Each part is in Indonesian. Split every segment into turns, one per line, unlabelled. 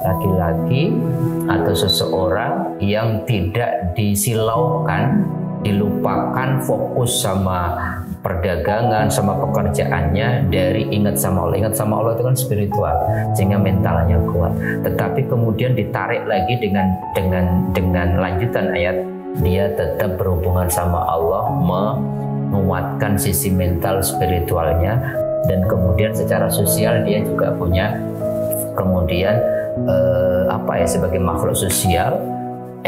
laki-laki atau seseorang yang tidak disilaukan, dilupakan fokus sama perdagangan, sama pekerjaannya dari ingat sama Allah. Ingat sama Allah itu kan spiritual, sehingga mentalnya kuat. Tetapi kemudian ditarik lagi dengan lanjutan ayat, dia tetap berhubungan sama Allah, menguatkan sisi mental spiritualnya, dan kemudian secara sosial dia juga punya kemudian sebagai makhluk sosial,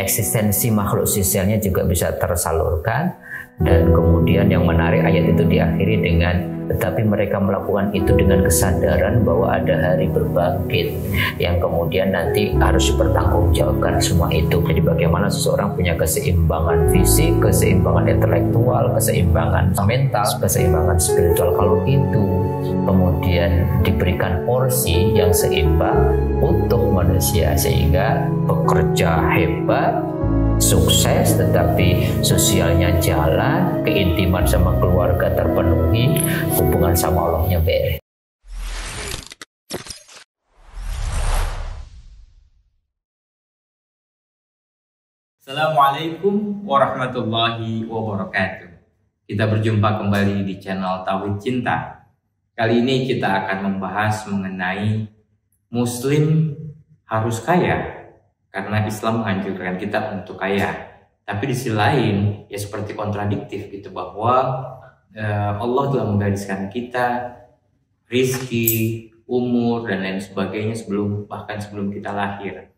eksistensi makhluk sosialnya juga bisa tersalurkan. Dan kemudian yang menarik, ayat itu diakhiri dengan tetapi mereka melakukan itu dengan kesadaran bahwa ada hari berbangkit yang kemudian nanti harus dipertanggungjawabkan semua itu. Jadi bagaimana seseorang punya keseimbangan fisik, keseimbangan intelektual, keseimbangan mental, keseimbangan spiritual. Kalau itu kemudian diberikan porsi yang seimbang untuk manusia, sehingga bekerja hebat, sukses, tetapi sosialnya jalan, keintiman sama keluarga terpenuhi, hubungan sama Allahnya beres.
Assalamualaikum warahmatullahi wabarakatuh. Kita berjumpa kembali di channel Tauhid Cinta. Kali ini kita akan membahas mengenai Muslim harus kaya, karena Islam menganjurkan kita untuk kaya. Tapi di sisi lain ya seperti kontradiktif gitu, bahwa Allah telah menggariskan kita rizki, umur dan lain sebagainya bahkan sebelum kita lahir.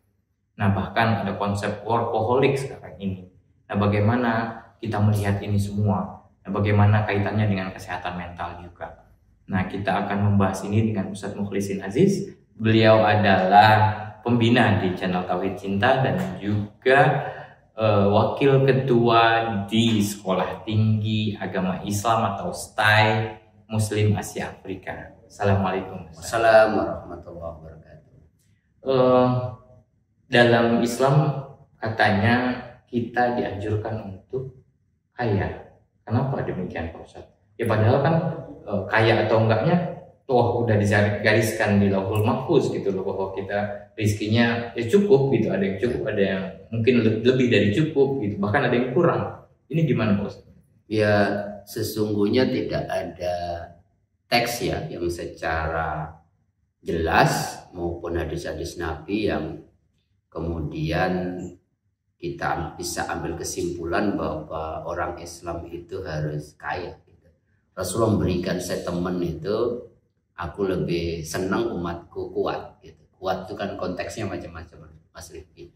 Nah, bahkan ada konsep workaholic sekarang ini. Nah, bagaimana kita melihat ini semua? Nah, bagaimana kaitannya dengan kesehatan mental juga? Nah, kita akan membahas ini dengan Ustadz Mukhlisin Aziz. Beliau adalah pembina di channel Tauhid Cinta dan juga wakil ketua di Sekolah Tinggi Agama Islam atau STAI Muslim Asia Afrika. Assalamualaikum.
Assalamualaikum warahmatullahi wabarakatuh.
Dalam Islam katanya kita dianjurkan untuk kaya. Kenapa demikian Pak Ustadz? Ya padahal kan kaya atau enggaknya udah digariskan di Lauhul Mahfuz gitu loh, bahwa kita rizkinya ya cukup gitu, ada yang cukup, ada yang mungkin lebih dari cukup gitu, bahkan ada yang kurang. Ini gimana Pak Ustadz?
Ya sesungguhnya tidak ada teks ya yang secara jelas maupun hadis-hadis Nabi yang kemudian kita bisa ambil kesimpulan bahwa orang Islam itu harus kaya gitu. Rasulullah memberikan statement itu, aku lebih senang umatku kuat gitu. Kuat itu kan konteksnya macam-macam Mas Rifki.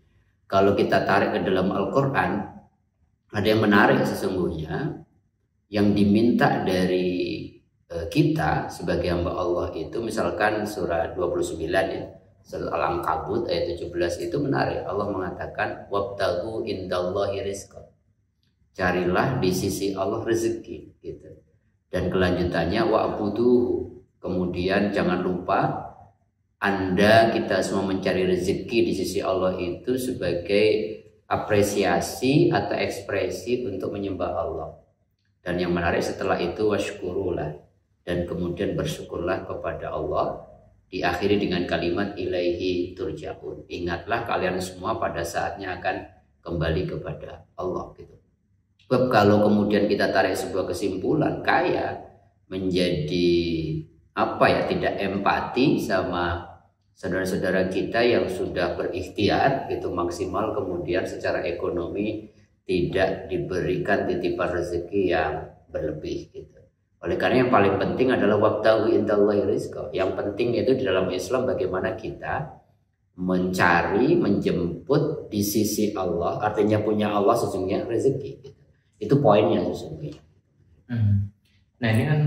Kalau kita tarik ke dalam Al-Quran, ada yang menarik sesungguhnya. Yang diminta dari kita sebagai hamba Allah itu, misalkan surah 29 ya, surah Al-Ankabut ayat 17 itu menarik. Allah mengatakan wabtaghu indallahi rizqa, carilah di sisi Allah rezeki gitu. Dan kelanjutannya wa'buduhu, kemudian jangan lupa kita semua mencari rezeki di sisi Allah itu sebagai apresiasi atau ekspresi untuk menyembah Allah. Dan yang menarik setelah itu washkurulah, dan kemudian bersyukurlah kepada Allah. Diakhiri dengan kalimat ilaihi turja'un, ingatlah kalian semua pada saatnya akan kembali kepada Allah gitu. Sebab kalau kemudian kita tarik sebuah kesimpulan, kaya menjadi tidak empati sama saudara-saudara kita yang sudah berikhtiar gitu maksimal, kemudian secara ekonomi tidak diberikan titipan rezeki yang berlebih gitu. Oleh karena yang paling penting adalah wabtaghu indallahi rizqa. Yang penting itu di dalam Islam bagaimana kita mencari, menjemput di sisi Allah, artinya punya Allah sesungguhnya rezeki gitu. Itu poinnya sesungguhnya.
Nah, ini kan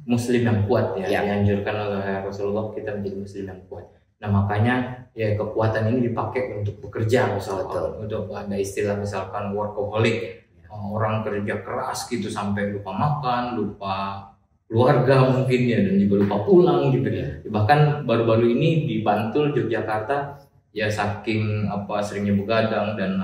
Muslim yang kuat ya, dianjurkan oleh Rasulullah kita menjadi Muslim yang kuat. Nah, makanya ya kekuatan ini dipakai untuk bekerja, misalkan untuk ada istilah misalkan workaholic, orang kerja keras gitu sampai lupa makan, lupa keluarga mungkin ya, dan juga lupa pulang gitu ya. Bahkan baru-baru ini di Bantul, Yogyakarta ya, saking seringnya begadang dan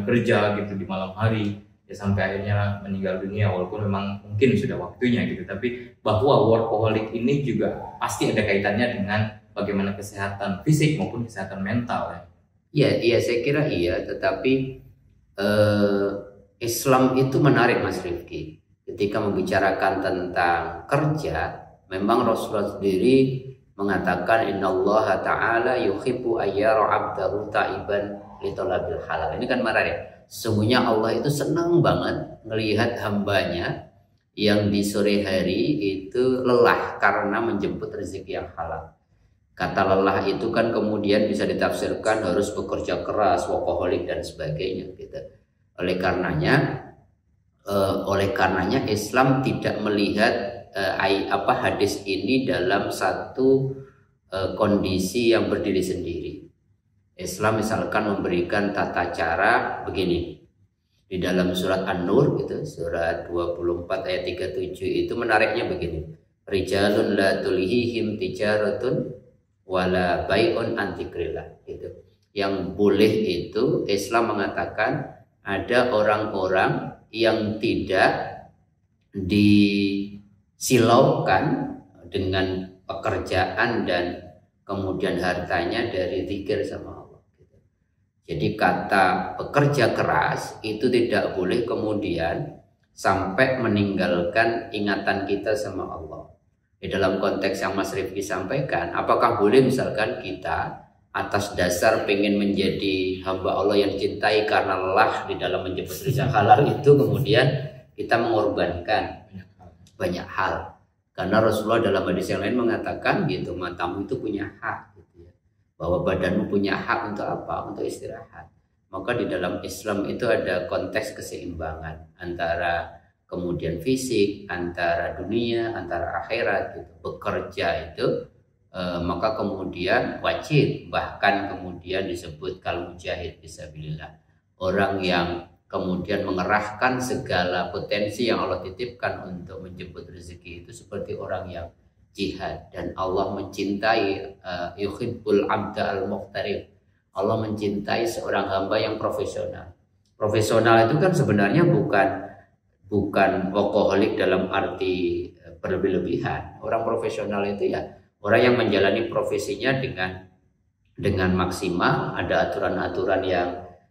bekerja gitu di malam hari ya, sampai akhirnya meninggal dunia, walaupun memang mungkin sudah waktunya gitu. Tapi bahwa workaholic ini juga pasti ada kaitannya dengan bagaimana kesehatan fisik maupun kesehatan mental ya.
Iya, saya kira iya, tetapi Islam itu menarik Mas Rifki. Ketika membicarakan tentang kerja, memang Rasulullah sendiri mengatakan innallaha ta'ala yuhibbu ayyara 'abdahu ta'iban li talabil halal. Ini kan menarik. Sesungguhnya Allah itu senang banget melihat hambanya yang di sore hari itu lelah karena menjemput rezeki yang halal. Kata lelah itu kan kemudian bisa ditafsirkan harus bekerja keras, workaholic dan sebagainya gitu. Oleh karenanya Islam tidak melihat hadis ini dalam satu kondisi yang berdiri sendiri. Islam misalkan memberikan tata cara begini. Di dalam surat An-Nur gitu, surat 24 ayat 37 itu menariknya begini. Rijalun la tulhihim tijaratun wala bai'un an dzikrillah gitu. Yang boleh itu Islam mengatakan ada orang-orang yang tidak disilaukan dengan pekerjaan dan kemudian hartanya dari zikir sama Allah gitu. Jadi kata bekerja keras itu tidak boleh kemudian sampai meninggalkan ingatan kita sama Allah. Di dalam konteks yang Mas Rifki sampaikan, apakah boleh misalkan kita atas dasar pengen menjadi hamba Allah yang dicintai karena lelah di dalam menjemput rezeki halal itu kemudian kita mengorbankan banyak hal. Karena Rasulullah dalam hadis yang lain mengatakan gitu, matamu itu punya hak gitu ya. Bahwa badanmu punya hak untuk apa? Untuk istirahat. Maka di dalam Islam itu ada konteks keseimbangan antara kemudian fisik, antara dunia, antara akhirat gitu. Bekerja itu maka kemudian wajib, bahkan kemudian disebut kal mujahid fisabilillah. Orang yang kemudian mengerahkan segala potensi yang Allah titipkan untuk menjemput rezeki itu seperti orang yang jihad. Dan Allah mencintai yuhibbul abda al-muqtarib. Allah mencintai seorang hamba yang profesional. Profesional itu kan sebenarnya bukan workaholic dalam arti berlebih-lebihan. Orang profesional itu ya orang yang menjalani profesinya dengan maksimal, ada aturan-aturan yang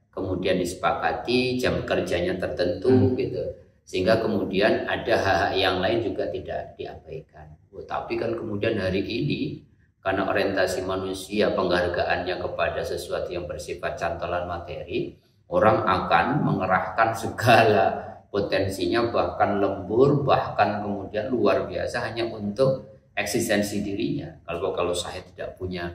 kemudian disepakati, jam kerjanya tertentu gitu. Sehingga kemudian ada hak-hak yang lain juga tidak diabaikan. Tapi kan kemudian hari ini karena orientasi manusia penghargaannya kepada sesuatu yang bersifat cantolan materi, orang akan mengerahkan segala potensinya, bahkan lembur, bahkan kemudian luar biasa hanya untuk eksistensi dirinya. Kalau saya tidak punya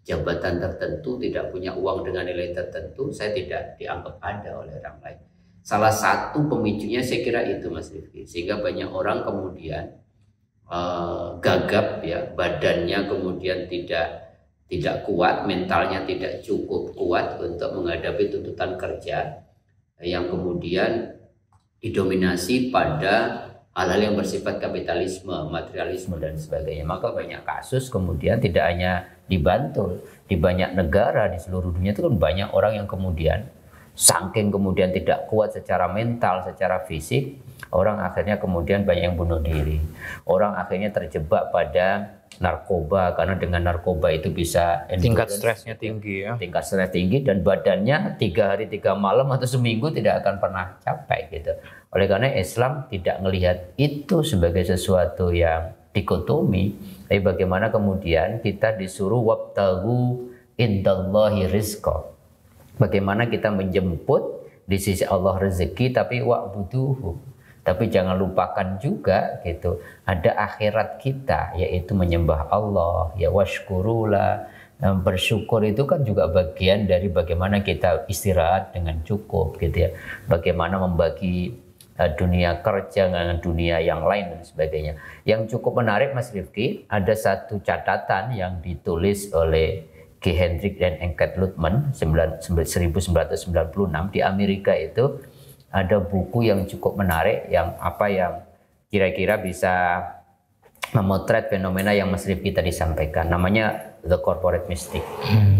jabatan tertentu, tidak punya uang dengan nilai tertentu, saya tidak dianggap ada oleh orang lain. Salah satu pemicunya saya kira itu Mas Rifki, sehingga banyak orang kemudian gagap ya, badannya kemudian tidak kuat, mentalnya tidak cukup kuat untuk menghadapi tuntutan kerja yang kemudian didominasi pada hal-hal yang bersifat kapitalisme, materialisme dan sebagainya. Maka banyak kasus kemudian tidak hanya di Bantul, di banyak negara di seluruh dunia itu kan banyak orang yang kemudian saking kemudian tidak kuat secara mental, secara fisik, orang akhirnya kemudian banyak yang bunuh diri. Orang akhirnya terjebak pada narkoba karena dengan narkoba itu bisa
tingkat stresnya tinggi ya.
Tingkat stres tinggi dan badannya 3 hari 3 malam atau seminggu tidak akan pernah capai gitu. Oleh karena Islam tidak melihat itu sebagai sesuatu yang dikotomi, tapi bagaimana kemudian kita disuruh wabtaghu indallahi rizqa. Bagaimana kita menjemput di sisi Allah rezeki, tapi wa'buduhu. Tapi jangan lupakan juga gitu, ada akhirat kita yaitu menyembah Allah, ya washkurulah. Bersyukur itu kan juga bagian dari bagaimana kita istirahat dengan cukup gitu ya. Bagaimana membagi dunia kerja dengan dunia yang lain dan sebagainya. Yang cukup menarik Mas Rifki, ada satu catatan yang ditulis oleh G. Hendrik dan Enkert Luttmann 1996 di Amerika. Itu ada buku yang cukup menarik yang kira-kira bisa memotret fenomena yang Mas Rifki tadi sampaikan. Namanya The Corporate Mystic.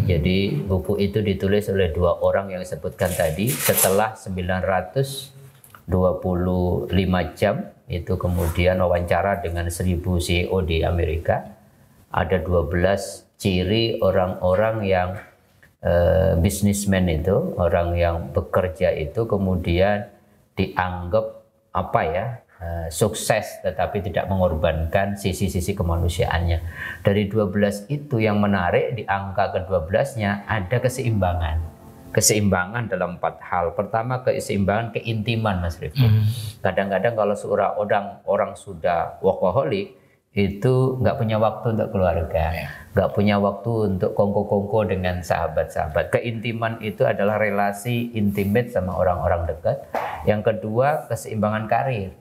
Jadi buku itu ditulis oleh 2 orang yang disebutkan tadi. Setelah 925 jam itu kemudian wawancara dengan 1000 CEO di Amerika, ada 12 ciri orang-orang yang bisnismen itu, orang yang bekerja itu kemudian dianggap sukses tetapi tidak mengorbankan sisi-sisi kemanusiaannya. Dari 12 itu yang menarik di angka ke-12-nya ada keseimbangan. Keseimbangan dalam 4 hal. Pertama, keseimbangan keintiman, Mas Rifki. Kadang-kadang kalau seorang orang sudah workaholic itu nggak punya waktu untuk keluarga, nggak punya waktu untuk kongko-kongko dengan sahabat-sahabat. Keintiman itu adalah relasi intimate sama orang-orang dekat. Yang kedua, keseimbangan karir.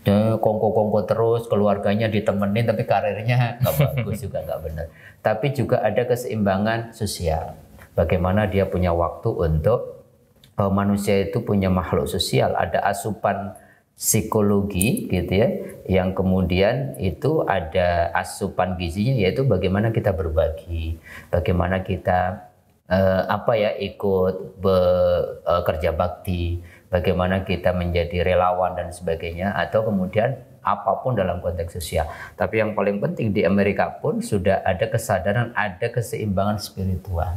Dia kongko-kongko terus, keluarganya ditemenin tapi karirnya nggak bagus juga, nggak benar. Tapi juga ada keseimbangan sosial. Bagaimana dia punya waktu untuk manusia itu punya makhluk sosial, ada asupan psikologi gitu ya, yang kemudian itu ada asupan gizinya, yaitu bagaimana kita berbagi, bagaimana kita ikut kerja bakti, bagaimana kita menjadi relawan dan sebagainya, atau kemudian apapun dalam konteks sosial. Tapi yang paling penting di Amerika pun sudah ada kesadaran, ada keseimbangan spiritual.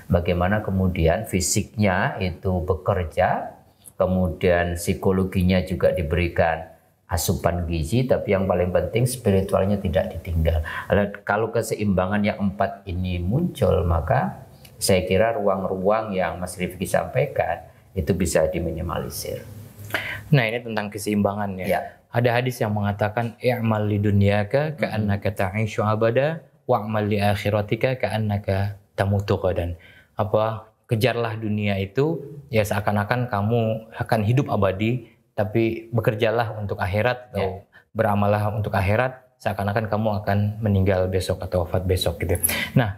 Bagaimana kemudian fisiknya itu bekerja, kemudian psikologinya juga diberikan asupan gizi, tapi yang paling penting spiritualnya tidak ditinggal. Kalau keseimbangan yang 4 ini muncul, maka saya kira ruang-ruang yang Mas Rifki sampaikan itu bisa diminimalisir.
Nah, ini tentang keseimbangan ya.
Ya.
Ada hadis yang mengatakan i'mal li dunyaka ka'annaka ta'ishu abada wa'mal li akhiratika ka'annaka tamutu qadan. Kejarlah dunia itu ya seakan-akan kamu akan hidup abadi, tapi bekerjalah untuk akhirat atau beramallah untuk akhirat seakan-akan kamu akan meninggal besok atau wafat besok gitu. Nah,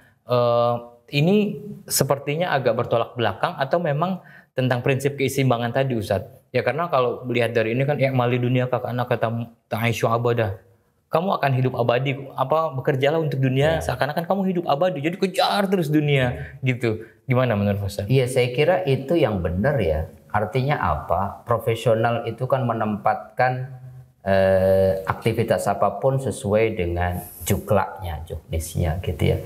ini sepertinya agak bertolak belakang atau memang tentang prinsip keseimbangan tadi, Ustadz? Ya karena kalau melihat dari ini kan mali dunia kakak ta'ishu abada. Kamu akan hidup abadi, bekerjalah untuk dunia seakan-akan kamu hidup abadi. Jadi kejar terus dunia gitu. Gimana menurut Ustaz?
Iya, saya kira itu yang benar ya. Artinya apa? Profesional itu kan menempatkan aktivitas apapun sesuai dengan juklaknya, juknisnya gitu ya.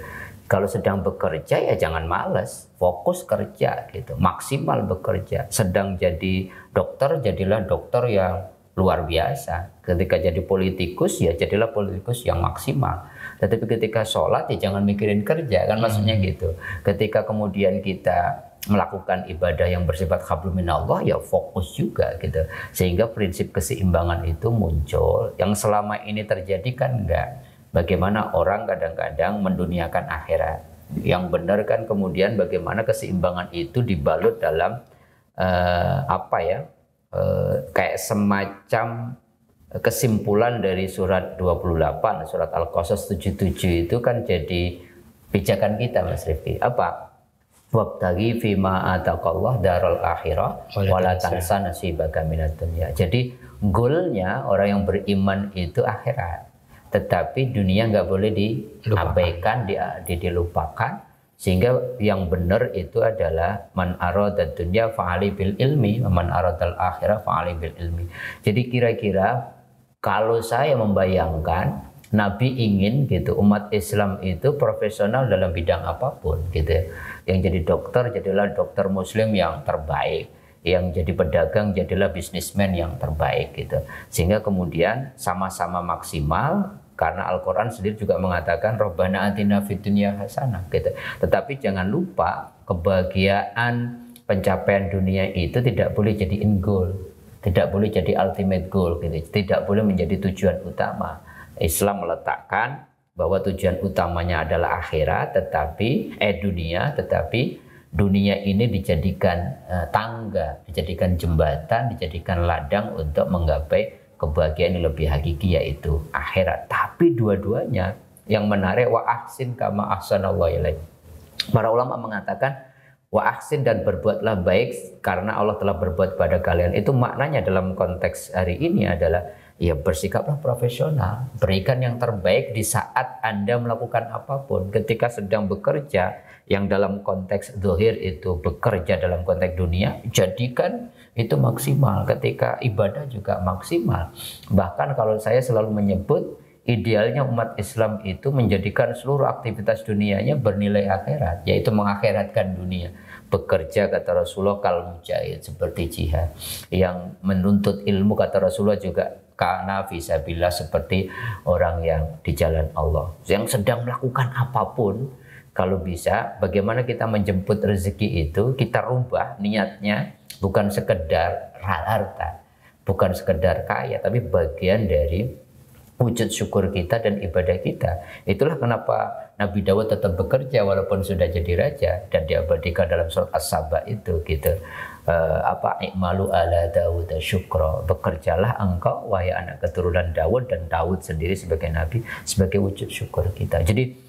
Kalau sedang bekerja ya jangan malas, fokus kerja gitu, maksimal bekerja. Sedang jadi dokter, jadilah dokter yang luar biasa. Ketika jadi politikus ya jadilah politikus yang maksimal. Tetapi ketika sholat ya jangan mikirin kerja, kan maksudnya gitu. Ketika kemudian kita melakukan ibadah yang bersifat hablum minallah ya fokus juga gitu. Sehingga prinsip keseimbangan itu muncul. Yang selama ini terjadi kan enggak. Bagaimana orang kadang-kadang menduniakan akhirat. Yang benar kan kemudian bagaimana keseimbangan itu dibalut dalam kayak semacam kesimpulan dari surat 28, surat Al-Qasas 77 itu kan jadi pijakan kita, Mas Rifki. Apa? Wabtaghi fima ataqallah darul akhirah wala tansa nasibaka minad dunya. Jadi goalnya orang yang beriman itu akhirat. Tetapi dunia nggak boleh diabaikan, dilupakan. Sehingga yang benar itu adalah man aradad dunya fa'ali bil ilmi wa man aradal akhirah fa'ali bil ilmi. Jadi kira-kira kalau saya membayangkan Nabi ingin gitu umat Islam itu profesional dalam bidang apapun gitu ya. Yang jadi dokter jadilah dokter muslim yang terbaik, yang jadi pedagang jadilah bisnismen yang terbaik gitu. Sehingga kemudian sama-sama maksimal. Karena Al-Quran sendiri juga mengatakan Rabbana atina fid dunya hasanah gitu. Tetapi jangan lupa kebahagiaan pencapaian dunia itu tidak boleh jadi end goal, tidak boleh jadi ultimate goal gitu. Tidak boleh menjadi tujuan utama. Islam meletakkan bahwa tujuan utamanya adalah akhirat, tetapi dunia ini dijadikan tangga, dijadikan jembatan, dijadikan ladang untuk menggapai kebahagiaan yang lebih hakiki yaitu akhirat. Tapi dua-duanya yang menarik wa ahsin kama ahsanallahu ilaik. Para ulama mengatakan wa ahsin dan berbuatlah baik karena Allah telah berbuat pada kalian. Itu maknanya dalam konteks hari ini adalah ya bersikaplah profesional, berikan yang terbaik di saat Anda melakukan apapun. Ketika sedang bekerja yang dalam konteks zahir itu bekerja dalam konteks dunia, jadikan itu maksimal. Ketika ibadah juga maksimal. Bahkan kalau saya selalu menyebut idealnya umat Islam itu menjadikan seluruh aktivitas dunianya bernilai akhirat, yaitu mengakhiratkan dunia. Bekerja kata Rasulullah kal mujahid, seperti jihad. Yang menuntut ilmu kata Rasulullah juga kana fisabilillah, seperti orang yang di jalan Allah. Yang sedang melakukan apapun, kalau bisa bagaimana kita menjemput rezeki itu kita rubah niatnya, bukan sekedar harta, bukan sekedar kaya, tapi bagian dari wujud syukur kita dan ibadah kita. Itulah kenapa Nabi Daud tetap bekerja walaupun sudah jadi raja, dan diabadikan dalam surat As-Saba itu gitu. I'malu ala Daud syukra, bekerjalah engkau wahai anak keturunan Daud, dan Daud sendiri sebagai nabi sebagai wujud syukur kita. Jadi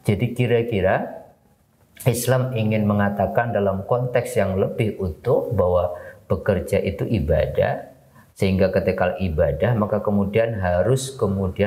kira-kira Islam ingin mengatakan dalam konteks yang lebih utuh bahwa bekerja itu ibadah, sehingga ketika ibadah maka kemudian harus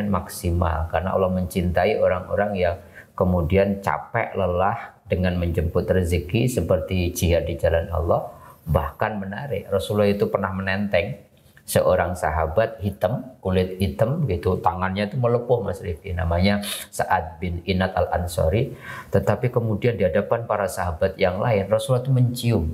maksimal, karena Allah mencintai orang-orang yang kemudian capek lelah dengan menjemput rezeki seperti jihad di jalan Allah. Bahkan menarik, Rasulullah itu pernah menenteng seorang sahabat hitam, kulit hitam gitu, tangannya itu melepuh, Mas Rifki, namanya Sa'ad bin Inat al-Ansari. Tetapi kemudian di hadapan para sahabat yang lain, Rasulullah itu mencium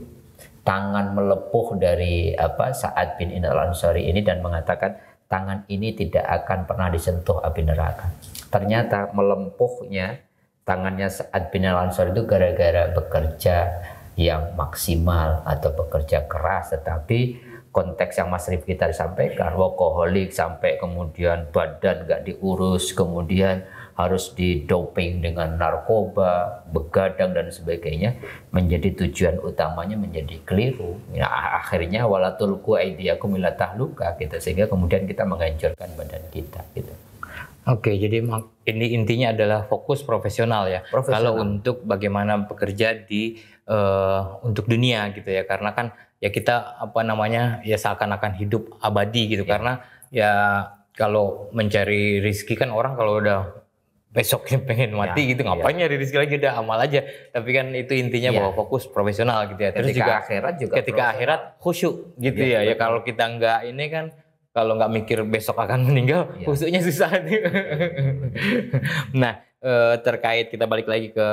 tangan melepuh dari Sa'ad bin Inat al-Ansari ini dan mengatakan tangan ini tidak akan pernah disentuh api neraka. Ternyata melempuhnya tangannya Sa'ad bin al-Ansari itu gara-gara bekerja yang maksimal atau bekerja keras. Tetapi konteks yang Mas Rifki tadi sampaikan, workaholic sampai kemudian badan gak diurus, kemudian harus didoping dengan narkoba, begadang dan sebagainya, menjadi tujuan utamanya menjadi keliru. Nah, akhirnya wala tulqu aydiyakum ila tahluka gitu, sehingga kemudian kita menghancurkan badan kita gitu.
Oke, jadi ini intinya adalah fokus profesional ya. Kalau untuk bagaimana bekerja di untuk dunia gitu ya, karena kan ya kita ya seakan-akan hidup abadi gitu, karena ya kalau mencari rezeki kan orang kalau udah besoknya pengen mati gitu, ngapain nyari rezeki lagi, udah amal aja. Tapi kan itu intinya bahwa fokus profesional gitu ya. Terus
ketika
juga ketika akhirat khusyuk gitu ya. Ya kalau kita nggak ini kan, kalau nggak mikir besok akan meninggal, khusyuknya susah nih. Nah, terkait kita balik lagi ke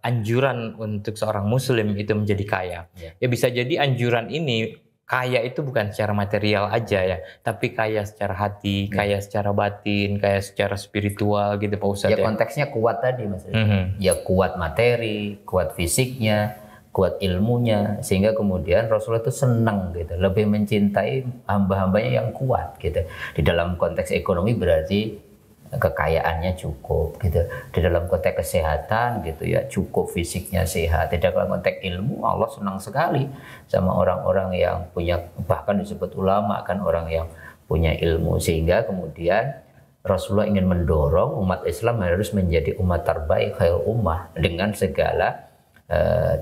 anjuran untuk seorang muslim itu menjadi kaya. Ya bisa jadi anjuran ini kaya itu bukan secara material aja ya, tapi kaya secara hati, kaya secara batin, kaya secara spiritual gitu Pak Ustadz.
Ya konteksnya kuat tadi Mas. Ya kuat materi, kuat fisiknya, kuat ilmunya, sehingga kemudian Rasulullah itu senang gitu, lebih mencintai hamba-hambanya yang kuat gitu. Di dalam konteks ekonomi berarti kekayaannya cukup gitu. Di dalam konteks kesehatan gitu ya, cukup fisiknya sehat. Di dalam konteks ilmu, Allah senang sekali sama orang-orang yang punya, bahkan disebut ulama kan orang yang punya ilmu, sehingga kemudian Rasulullah ingin mendorong umat Islam harus menjadi umat terbaik, khair ummah, dengan segala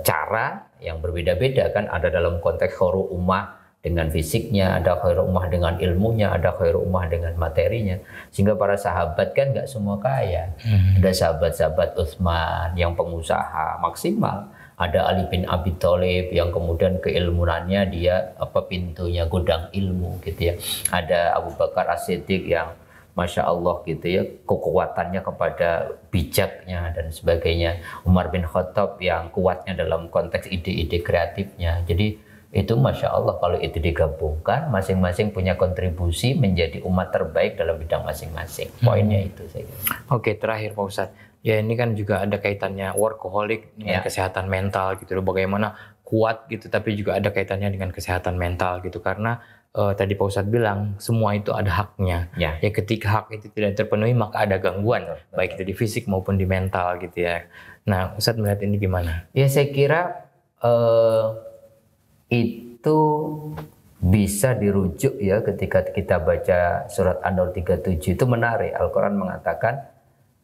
cara yang berbeda-beda kan. Ada dalam konteks khairu ummah dengan fisiknya, ada khairu ummah dengan ilmunya, ada khairu ummah dengan materinya. Sehingga para sahabat kan nggak semua kaya. Ada sahabat-sahabat Utsman yang pengusaha maksimal, ada Ali bin Abi Thalib yang kemudian keilmuannya dia pintunya gudang ilmu gitu ya. Ada Abu Bakar As-Siddiq yang Masya Allah gitu ya, kekuatannya kepada bijaknya dan sebagainya. Umar bin Khattab yang kuatnya dalam konteks ide-ide kreatifnya. Jadi itu Masya Allah, kalau itu digabungkan, masing-masing punya kontribusi menjadi umat terbaik dalam bidang masing-masing. Poinnya itu saya kira.
Oke, terakhir Pak Ustadz. Ya ini kan juga ada kaitannya workaholic dengan kesehatan mental gitu. Bagaimana kuat gitu, tapi juga ada kaitannya dengan kesehatan mental gitu. Karena tadi Pak Ustadz bilang semua itu ada haknya. Ya ketika hak itu tidak terpenuhi maka ada gangguan, baik itu di fisik maupun di mental gitu ya. Nah Ustadz melihat ini gimana?
Ya saya kira itu bisa dirujuk ya ketika kita baca surat An-Nur 37 itu menarik. Al-Quran mengatakan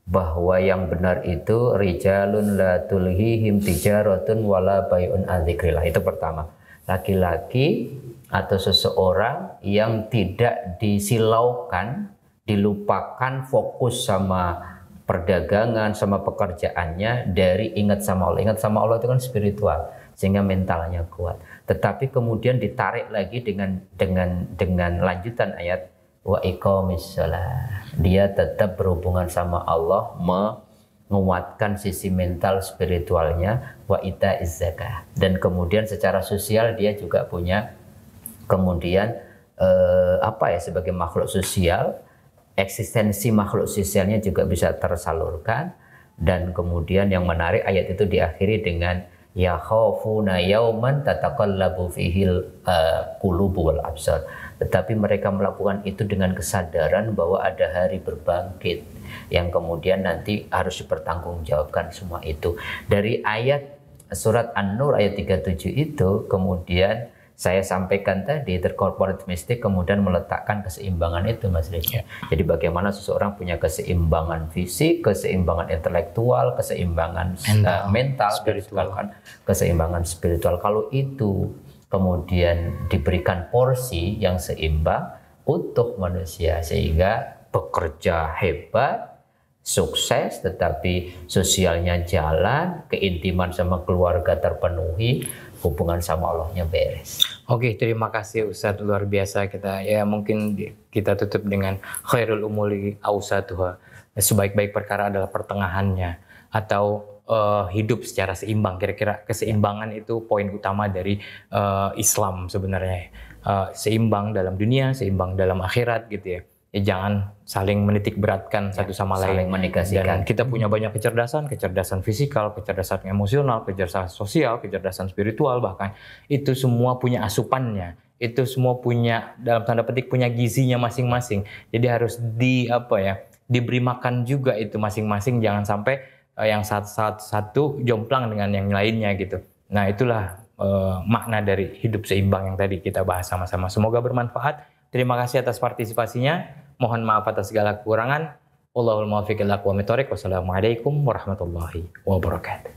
bahwa yang benar itu rijalun la tulhihim tijaratun wala bai'un an dzikrillah. Itu pertama. Laki-laki atau seseorang yang tidak disilaukan, dilupakan fokus sama perdagangan, sama pekerjaannya dari ingat sama Allah. Ingat sama Allah itu kan spiritual, sehingga mentalnya kuat. Tetapi kemudian ditarik lagi dengan lanjutan ayat, wa iqamis shalah. Dia tetap berhubungan sama Allah, menguatkan sisi mental spiritualnya, wa itaiz zakah. Dan kemudian secara sosial dia juga punya kemudian sebagai makhluk sosial, eksistensi makhluk sosialnya juga bisa tersalurkan. Dan kemudian yang menarik ayat itu diakhiri dengan ya khafuna yauman tataqallabu fihil qulubu wal absar. Tetapi mereka melakukan itu dengan kesadaran bahwa ada hari berbangkit yang kemudian nanti harus dipertanggungjawabkan semua itu. Dari ayat surat An-Nur ayat 37 itu kemudian saya sampaikan tadi, tercorporate mystic kemudian meletakkan keseimbangan itu, Mas Rizky. Jadi bagaimana seseorang punya keseimbangan fisik, keseimbangan intelektual, keseimbangan mental, spiritual, keseimbangan spiritual. Kalau itu kemudian diberikan porsi yang seimbang untuk manusia sehingga bekerja hebat, sukses, tetapi sosialnya jalan, keintiman sama keluarga terpenuhi, hubungan sama Allahnya beres.
Oke, terima kasih Ustadz, luar biasa. Kita ya mungkin kita tutup dengan khairul umuri awsatuha. Sebaik-baik perkara adalah pertengahannya, atau hidup secara seimbang. Kira-kira keseimbangan itu poin utama dari Islam sebenarnya. Seimbang dalam dunia, seimbang dalam akhirat gitu ya. Ya jangan saling menitik beratkan satu sama lain.
Saling menegasikan.
Dan kita punya banyak kecerdasan fisikal, kecerdasan emosional, kecerdasan sosial, kecerdasan spiritual, bahkan itu semua punya asupannya. Itu semua punya, dalam tanda petik, punya gizinya masing-masing. Jadi harus diberi makan juga itu masing-masing. Jangan sampai yang satu jomplang dengan yang lainnya gitu. Nah itulah makna dari hidup seimbang yang tadi kita bahas sama-sama. Semoga bermanfaat. Terima kasih atas partisipasinya. Mohon maaf atas segala kekurangan. Wallahul muwaffiq ila aqwamit thoriq. Wassalamualaikum warahmatullahi wabarakatuh.